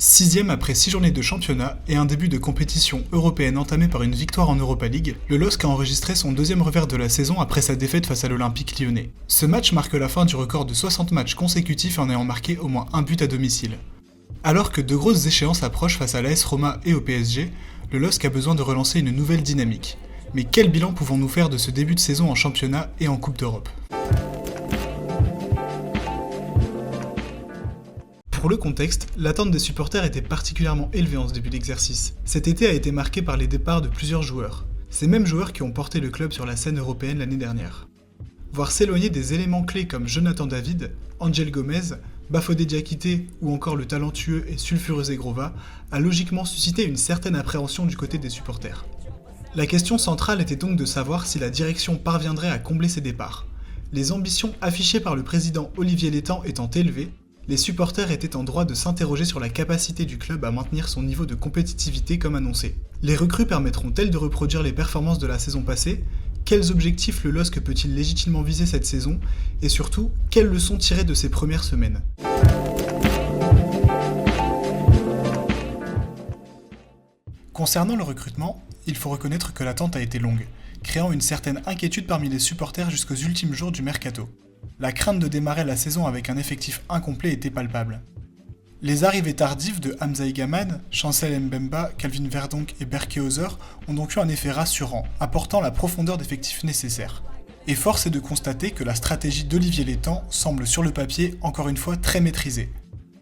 Sixième après 6 journées de championnat et un début de compétition européenne entamé par une victoire en Europa League, le LOSC a enregistré son deuxième revers de la saison après sa défaite face à l'Olympique lyonnais. Ce match marque la fin du record de 60 matchs consécutifs en ayant marqué au moins un but à domicile. Alors que de grosses échéances approchent face à l'AS Roma et au PSG, le LOSC a besoin de relancer une nouvelle dynamique. Mais quel bilan pouvons-nous faire de ce début de saison en championnat et en Coupe d'Europe ? Pour le contexte, l'attente des supporters était particulièrement élevée en ce début d'exercice. Cet été a été marqué par les départs de plusieurs joueurs. Ces mêmes joueurs qui ont porté le club sur la scène européenne l'année dernière. Voir s'éloigner des éléments clés comme Jonathan David, Angel Gomez, Bafodé Diakité ou encore le talentueux et sulfureux Zegrova a logiquement suscité une certaine appréhension du côté des supporters. La question centrale était donc de savoir si la direction parviendrait à combler ces départs. Les ambitions affichées par le président Olivier Létang étant élevées, les supporters étaient en droit de s'interroger sur la capacité du club à maintenir son niveau de compétitivité comme annoncé. Les recrues permettront-elles de reproduire les performances de la saison passée ? Quels objectifs le LOSC peut-il légitimement viser cette saison ? Et surtout, quelles leçons tirer de ces premières semaines ? Concernant le recrutement, il faut reconnaître que l'attente a été longue, créant une certaine inquiétude parmi les supporters jusqu'aux ultimes jours du mercato. La crainte de démarrer la saison avec un effectif incomplet était palpable. Les arrivées tardives de Hamza Gaman, Chancel Mbemba, Calvin Verdonk et Berke Ozer ont donc eu un effet rassurant, apportant la profondeur d'effectifs nécessaire. Et force est de constater que la stratégie d'Olivier Létang semble sur le papier encore une fois très maîtrisée.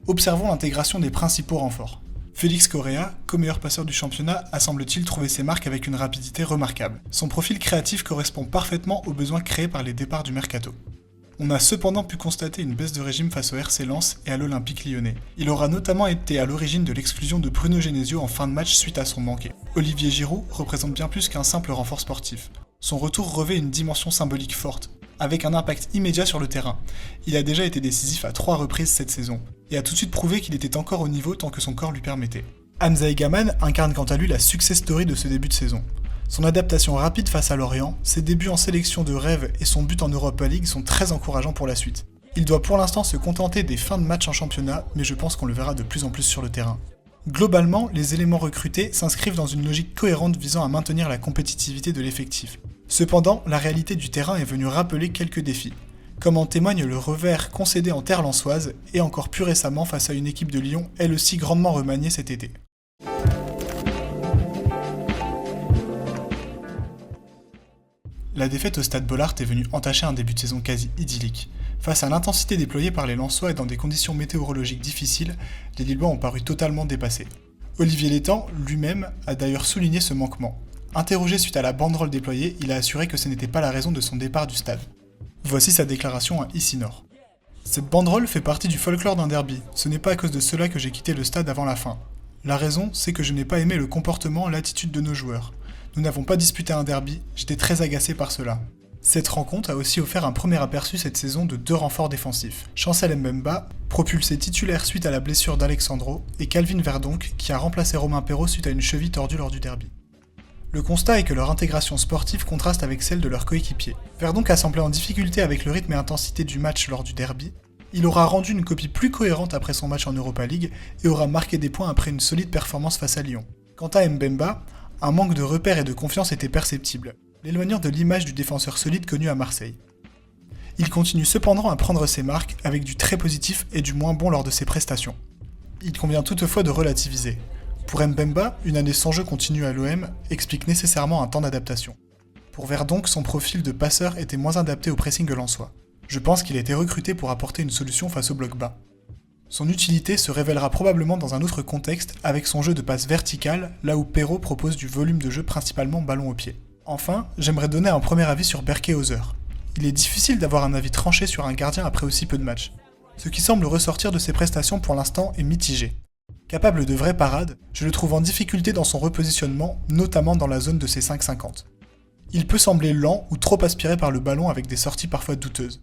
Observons l'intégration des principaux renforts. Félix Correa, co-meilleur passeur du championnat, a semble-t-il trouvé ses marques avec une rapidité remarquable. Son profil créatif correspond parfaitement aux besoins créés par les départs du mercato. On a cependant pu constater une baisse de régime face au RC Lens et à l'Olympique lyonnais. Il aura notamment été à l'origine de l'exclusion de Bruno Genesio en fin de match suite à son manqué. Olivier Giroud représente bien plus qu'un simple renfort sportif. Son retour revêt une dimension symbolique forte, avec un impact immédiat sur le terrain. Il a déjà été décisif à 3 reprises cette saison, et a tout de suite prouvé qu'il était encore au niveau tant que son corps lui permettait. Hamza Gaman incarne quant à lui la success story de ce début de saison. Son adaptation rapide face à Lorient, ses débuts en sélection de rêve et son but en Europa League sont très encourageants pour la suite. Il doit pour l'instant se contenter des fins de match en championnat, mais je pense qu'on le verra de plus en plus sur le terrain. Globalement, les éléments recrutés s'inscrivent dans une logique cohérente visant à maintenir la compétitivité de l'effectif. Cependant, la réalité du terrain est venue rappeler quelques défis, comme en témoigne le revers concédé en terre lensoise et encore plus récemment face à une équipe de Lyon elle aussi grandement remaniée cet été. La défaite au Stade Bollaert est venue entacher un début de saison quasi idyllique. Face à l'intensité déployée par les Lensois et dans des conditions météorologiques difficiles, les Lillois ont paru totalement dépassés. Olivier Létang, lui-même, a d'ailleurs souligné ce manquement. Interrogé suite à la banderole déployée, il a assuré que ce n'était pas la raison de son départ du stade. Voici sa déclaration à Ici Nord. Cette banderole fait partie du folklore d'un derby. Ce n'est pas à cause de cela que j'ai quitté le stade avant la fin. La raison, c'est que je n'ai pas aimé le comportement, l'attitude de nos joueurs. Nous n'avons pas disputé un derby, j'étais très agacé par cela. Cette rencontre a aussi offert un premier aperçu cette saison de 2 renforts défensifs. Chancel Mbemba, propulsé titulaire suite à la blessure d'Alexandro, et Calvin Verdonk, qui a remplacé Romain Perraud suite à une cheville tordue lors du derby. Le constat est que leur intégration sportive contraste avec celle de leurs coéquipiers. Verdonk a semblé en difficulté avec le rythme et intensité du match lors du derby. Il aura rendu une copie plus cohérente après son match en Europa League et aura marqué des points après une solide performance face à Lyon. Quant à Mbemba, un manque de repères et de confiance était perceptible, l'éloignant de l'image du défenseur solide connu à Marseille. Il continue cependant à prendre ses marques avec du très positif et du moins bon lors de ses prestations. Il convient toutefois de relativiser. Pour Mbemba, une année sans jeu continue à l'OM explique nécessairement un temps d'adaptation. Pour Verdonk, son profil de passeur était moins adapté au pressing lensois. Je pense qu'il a été recruté pour apporter une solution face au bloc bas. Son utilité se révélera probablement dans un autre contexte avec son jeu de passe verticale, là où Perraud propose du volume de jeu principalement ballon au pied. Enfin, j'aimerais donner un premier avis sur Berke Ozer. Il est difficile d'avoir un avis tranché sur un gardien après aussi peu de matchs. Ce qui semble ressortir de ses prestations pour l'instant est mitigé. Capable de vraies parades, je le trouve en difficulté dans son repositionnement, notamment dans la zone de ses 5,50. Il peut sembler lent ou trop aspiré par le ballon avec des sorties parfois douteuses.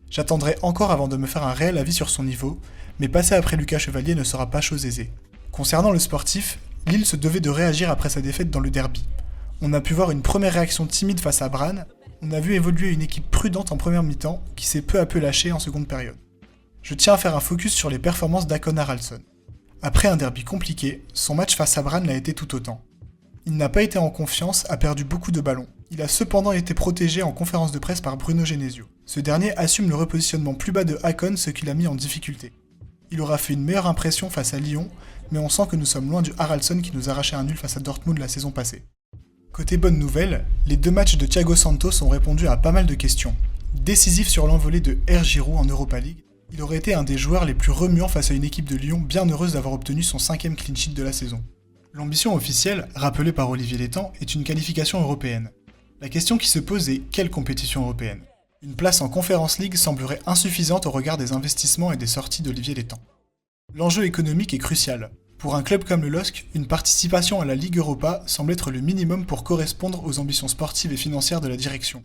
J'attendrai encore avant de me faire un réel avis sur son niveau, mais passer après Lucas Chevalier ne sera pas chose aisée. Concernant le sportif, Lille se devait de réagir après sa défaite dans le derby. On a pu voir une première réaction timide face à Brann, on a vu évoluer une équipe prudente en première mi-temps qui s'est peu à peu lâchée en seconde période. Je tiens à faire un focus sur les performances d'Akon Haraldsson. Après un derby compliqué, son match face à Brann l'a été tout autant. Il n'a pas été en confiance, a perdu beaucoup de ballons. Il a cependant été protégé en conférence de presse par Bruno Genesio. Ce dernier assume le repositionnement plus bas de Hakon, ce qui l'a mis en difficulté. Il aura fait une meilleure impression face à Lyon, mais on sent que nous sommes loin du Haraldsson qui nous arrachait un nul face à Dortmund la saison passée. Côté bonne nouvelle, les 2 matchs de Thiago Santos ont répondu à pas mal de questions. Décisif sur l'envolée de R. Giroud en Europa League, il aurait été un des joueurs les plus remuants face à une équipe de Lyon bien heureuse d'avoir obtenu son 5e clean sheet de la saison. L'ambition officielle, rappelée par Olivier Létang, est une qualification européenne. La question qui se pose est quelle compétition européenne ? Une place en Conference League semblerait insuffisante au regard des investissements et des sorties d'Olivier Létang. L'enjeu économique est crucial. Pour un club comme le LOSC, une participation à la Ligue Europa semble être le minimum pour correspondre aux ambitions sportives et financières de la direction.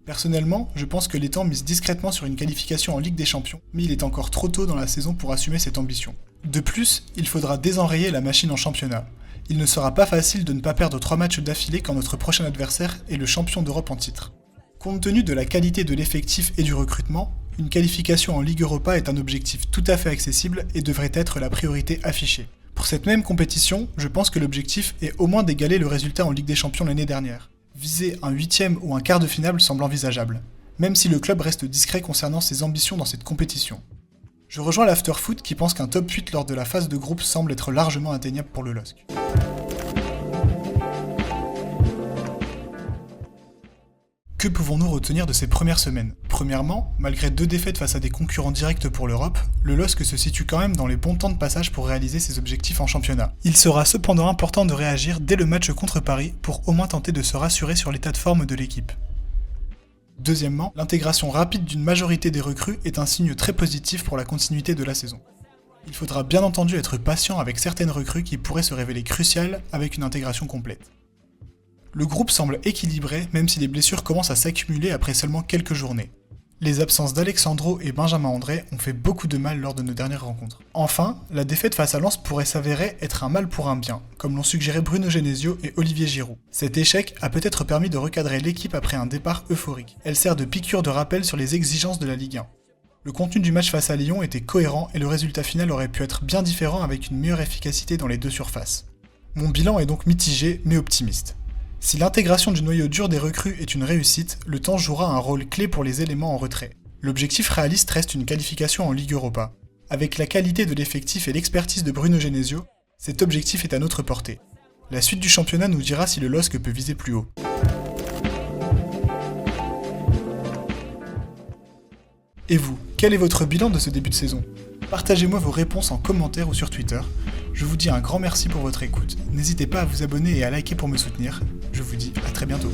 Personnellement, je pense que Létang mise discrètement sur une qualification en Ligue des Champions, mais il est encore trop tôt dans la saison pour assumer cette ambition. De plus, il faudra désenrayer la machine en championnat. Il ne sera pas facile de ne pas perdre 3 matchs d'affilée quand notre prochain adversaire est le champion d'Europe en titre. Compte tenu de la qualité de l'effectif et du recrutement, une qualification en Ligue Europa est un objectif tout à fait accessible et devrait être la priorité affichée. Pour cette même compétition, je pense que l'objectif est au moins d'égaler le résultat en Ligue des Champions l'année dernière. Viser un 8e ou un quart de finale semble envisageable, même si le club reste discret concernant ses ambitions dans cette compétition. Je rejoins l'Afterfoot qui pense qu'un top 8 lors de la phase de groupe semble être largement atteignable pour le LOSC. Que pouvons-nous retenir de ces premières semaines ? Premièrement, malgré 2 défaites face à des concurrents directs pour l'Europe, le LOSC se situe quand même dans les bons temps de passage pour réaliser ses objectifs en championnat. Il sera cependant important de réagir dès le match contre Paris pour au moins tenter de se rassurer sur l'état de forme de l'équipe. Deuxièmement, l'intégration rapide d'une majorité des recrues est un signe très positif pour la continuité de la saison. Il faudra bien entendu être patient avec certaines recrues qui pourraient se révéler cruciales avec une intégration complète. Le groupe semble équilibré même si les blessures commencent à s'accumuler après seulement quelques journées. Les absences d'Alexandro et Benjamin André ont fait beaucoup de mal lors de nos dernières rencontres. Enfin, la défaite face à Lens pourrait s'avérer être un mal pour un bien, comme l'ont suggéré Bruno Genesio et Olivier Giroud. Cet échec a peut-être permis de recadrer l'équipe après un départ euphorique. Elle sert de piqûre de rappel sur les exigences de la Ligue 1. Le contenu du match face à Lyon était cohérent et le résultat final aurait pu être bien différent avec une meilleure efficacité dans les 2 surfaces. Mon bilan est donc mitigé mais optimiste. Si l'intégration du noyau dur des recrues est une réussite, le temps jouera un rôle clé pour les éléments en retrait. L'objectif réaliste reste une qualification en Ligue Europa. Avec la qualité de l'effectif et l'expertise de Bruno Genesio, cet objectif est à notre portée. La suite du championnat nous dira si le LOSC peut viser plus haut. Et vous, quel est votre bilan de ce début de saison ? Partagez-moi vos réponses en commentaire ou sur Twitter. Je vous dis un grand merci pour votre écoute. N'hésitez pas à vous abonner et à liker pour me soutenir. Je vous dis à très bientôt.